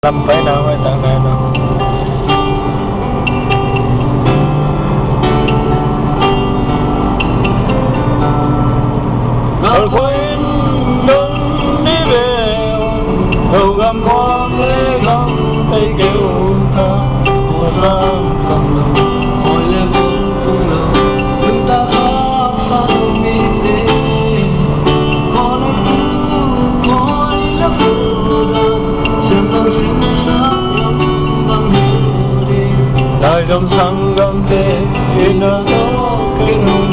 Làm phải nào phải tặng này đâu. Ở quên đông đi về đầu găm hoa lê găm tay kêu ta một ram cầm hỏi là không nào chúng ta có sao mình thế có là xem tao xin sáng lắm bằng hiểu đi đời dòng sáng găm tê khi nó gió cái nỗi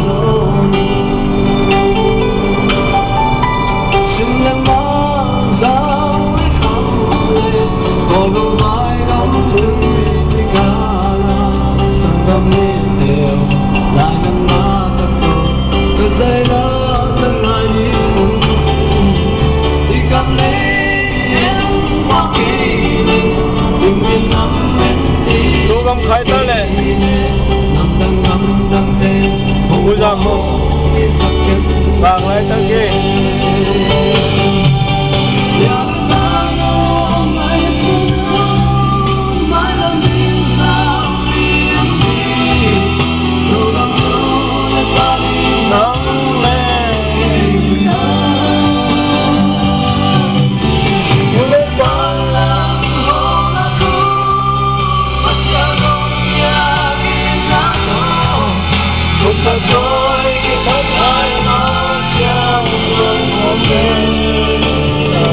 không khai tới này vui rằng vàng lại tới kia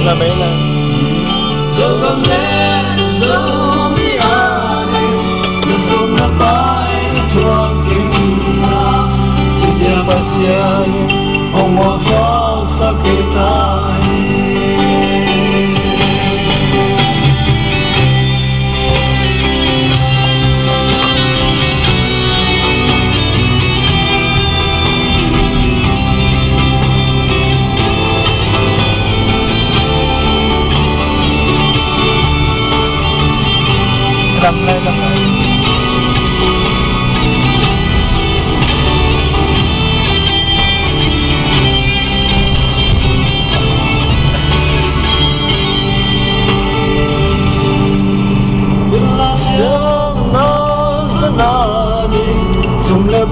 là mấy này dẫu không lẽ dẫu mi ani dẫu na pai cho kim na dia pasiai ông hoa gió sakitai làm lại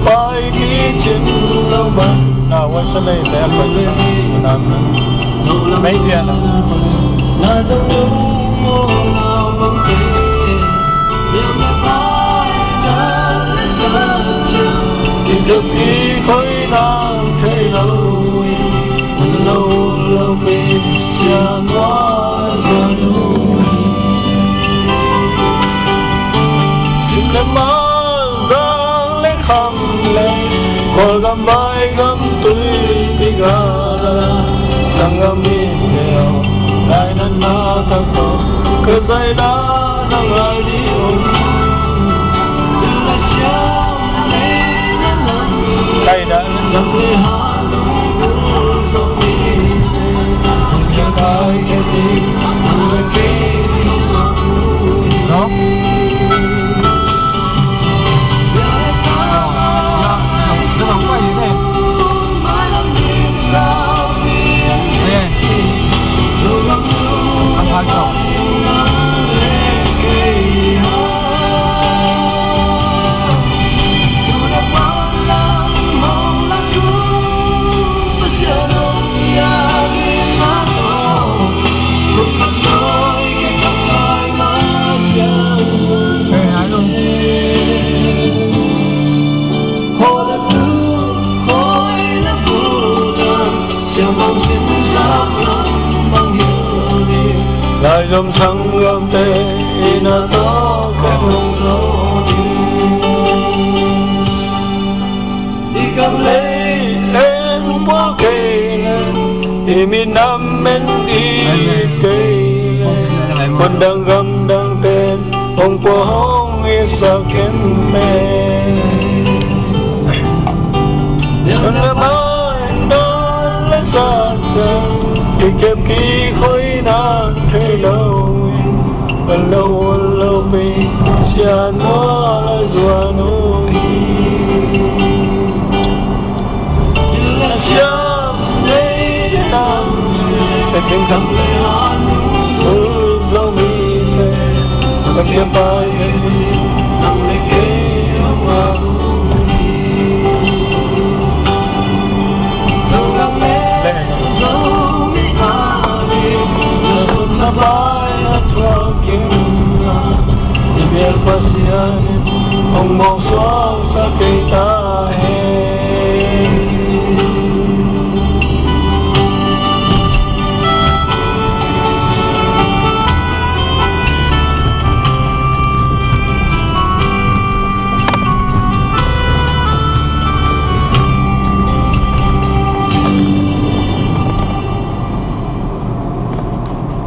bay đi trên lâu băng nào quay sang đây để ăn bánh làm mấy chuyện là dấu nhung nào bằng tình tìm được khi khối nàng thấy lâu lâu lâu bên tràn hoa rồi tìm lên má giang lên khăm lên cột găm vai găm tươi đi gà đang găm đi theo đại nan na thắc mắc cứ dây đá đang lại đi đây đã nằm nơi hà nội đó lại dòng trắng gom tê na gió cái hồng gió đi cầm lấy em qua cây thì mình nằm bên đi cây còn đang gầm đang tên ông của hông nghe sao kém mê đừng làm ơi đó lấy xa xa thì kém khi khối nàng thấy lâu lâu lâu mình xa nó là dùa nỗi là chăm lấy nam tình cảm lâu mình siapa ini nang leke aku Zogang le zomi ali Nasut na bay na trucking na Ibig pasyanin ang mawswang sa kitahin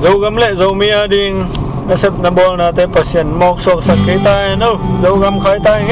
Dấu gắm lệ dấu mía đi. Nasib na bol natin pasyan. Moksok sa kita. Dấu gắm khởi tay.